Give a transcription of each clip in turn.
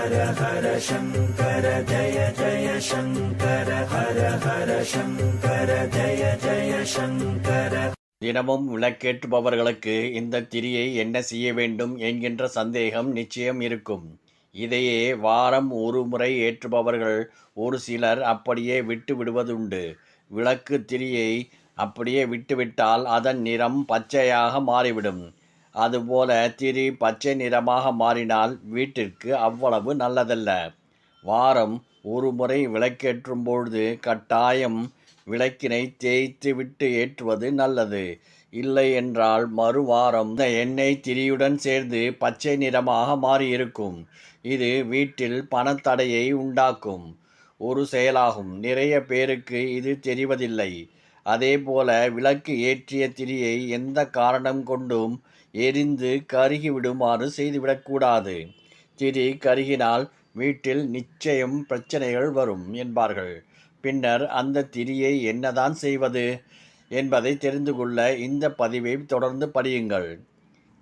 ஹர ஹர சங்கர ஜய ஜய சங்கர ஹர ஹர சங்கர ஜய ஜய சங்கர. தினமும் விளக்கேற்றுபவர்களுக்கு இந்த திரியை என்ன செய்ய வேண்டும் என்கின்ற சந்தேகம் நிச்சயம் இருக்கும். இதையே வாரம் ஒரு முறை ஏற்றுபவர்கள் ஒரு சிலர் அப்படியே விட்டு விடுவதுண்டு. விளக்கு திரியை அப்படியே விட்டுவிட்டால் அதன் நிறம் பச்சையாக மாறிவிடும். அதுபோல திரி பச்சை நிறமாக மாறினால் வீட்டிற்கு அவ்வளவு நல்லதல்ல. வாரம் ஒரு முறை விளக்கேற்றும் பொழுது கட்டாயம் விளக்கினை தேய்த்து விட்டு ஏற்றுவது நல்லது. இல்லை என்றால் மறுவாரம் இந்த எண்ணெய் திரியுடன் சேர்ந்து பச்சை நிறமாக மாறியிருக்கும். இது வீட்டில் பணத்தடையை உண்டாக்கும் ஒரு செயலாகும். நிறைய பேருக்கு இது தெரிவதில்லை. அதேபோல விளக்கு ஏற்றிய திரியை எந்த காரணம் கொண்டும் எரிந்து கருகிவிடுமாறு செய்துவிடக்கூடாது. திரி கருகினால் வீட்டில் நிச்சயம் பிரச்சனைகள் வரும் என்பார்கள். பின்னர் அந்த திரியை என்னதான் செய்வது என்பதை தெரிந்து கொள்ள இந்த பதிவை தொடர்ந்து படியுங்கள்.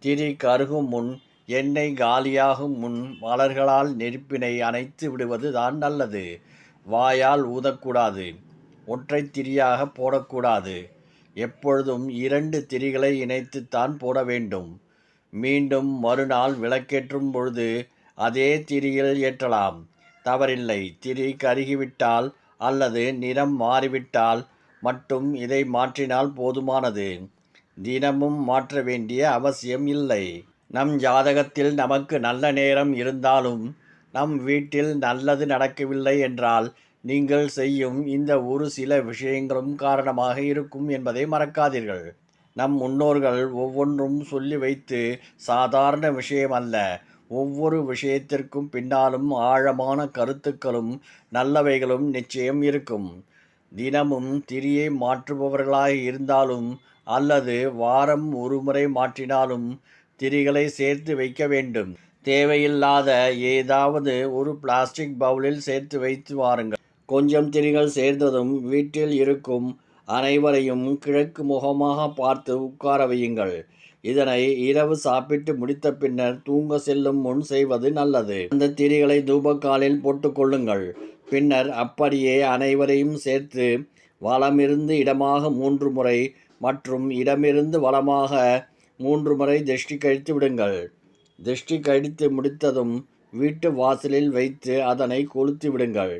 திரி கருகும் முன், எண்ணெய் காலியாகும் முன் மலர்களால் நெருப்பினை அணைத்து விடுவது தான் நல்லது. வாயால் ஊதக்கூடாது. ஒற்றை திரியாக போடக்கூடாது. எப்பொழுதும் 2 திரிகளை இணைத்துத்தான் போட வேண்டும். மீண்டும் மறுநாள் விளக்கேற்றும் பொழுது அதே திரியில் ஏற்றலாம், தவறில்லை. திரி கருகிவிட்டால் அல்லது நிறம் மாறிவிட்டால் மட்டும் இதை மாற்றினால் போதுமானது. தினமும் மாற்ற வேண்டிய அவசியம் இல்லை. நம் ஜாதகத்தில் நமக்கு நல்ல நேரம் இருந்தாலும் நம் வீட்டில் நல்லது நடக்கவில்லை என்றால் நீங்கள் செய்யும் இந்த ஒரு சில விஷயங்களும் காரணமாக இருக்கும் என்பதை மறக்காதீர்கள். நம் முன்னோர்கள் ஒவ்வொன்றும் சொல்லி வைத்து சாதாரண விஷயம் அல்ல. ஒவ்வொரு விஷயத்திற்கும் பின்னாலும் ஆழமான கருத்துக்களும் நல்லவைகளும் நிச்சயம் இருக்கும். தினமும் திரியை மாற்றுபவர்களாக இருந்தாலும் அல்லது வாரம் ஒரு முறை மாற்றினாலும் திரிகளை சேர்த்து வைக்க வேண்டும். தேவையில்லாத ஏதாவது ஒரு பிளாஸ்டிக் பவுலில் சேர்த்து வைத்து வாருங்கள். கொஞ்சம் திரிகள் சேர்ந்ததும் வீட்டில் இருக்கும் அனைவரையும் கிழக்கு முகமாக பார்த்து உட்கார வையுங்கள். இதனை இரவு சாப்பிட்டு முடித்த பின்னர் தூங்க செல்லும் முன் செய்வது நல்லது. அந்த திரிகளை தூபக்காலில் போட்டுக்கொள்ளுங்கள். பின்னர் அப்படியே அனைவரையும் சேர்த்து வலமிருந்து இடமாக 3 முறை மற்றும் இடமிருந்து வலமாக 3 முறை திருஷ்டி கழித்து விடுங்கள். திருஷ்டி கழித்து முடித்ததும் வீட்டு வாசலில் வைத்து அதனை கொளுத்தி விடுங்கள்.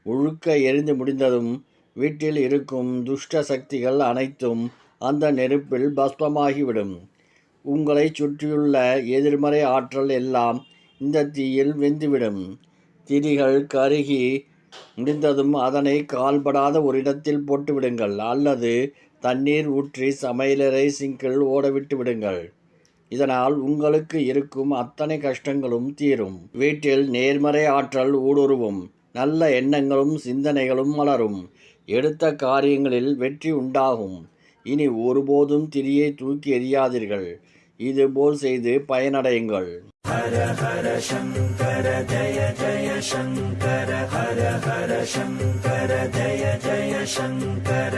ஒழுக்க எரிந்து முடிந்ததும் வீட்டில் இருக்கும் துஷ்ட சக்திகள் அனைத்தும் அந்த நெருப்பில் பஸ்பமாகிவிடும். உங்களை சுற்றியுள்ள எதிர்மறை ஆற்றல் எல்லாம் இந்த தீயில் வெந்துவிடும். திரிகள் கருகி முடிந்ததும் அதனை கால்படாத ஒரு இடத்தில் போட்டு விடுங்கள் அல்லது தண்ணீர் ஊற்றி சமையலறை சிங்கில் ஓடவிட்டு விடுங்கள். இதனால் உங்களுக்கு இருக்கும் அத்தனை கஷ்டங்களும் தீரும். வீட்டில் நேர்மறை ஆற்றல் ஊடுருவும். நல்ல எண்ணங்களும் சிந்தனைகளும் மலரும். எடுத்த காரியங்களில் வெற்றி உண்டாகும். இனி ஒருபோதும் திரியை தூக்கி எறியாதீர்கள். இதுபோல் செய்து பயனடையுங்கள். ஹர ஹர சங்கர ஜய ஜய சங்கர ஹர ஹர சங்கர ஜய ஜய சங்கர.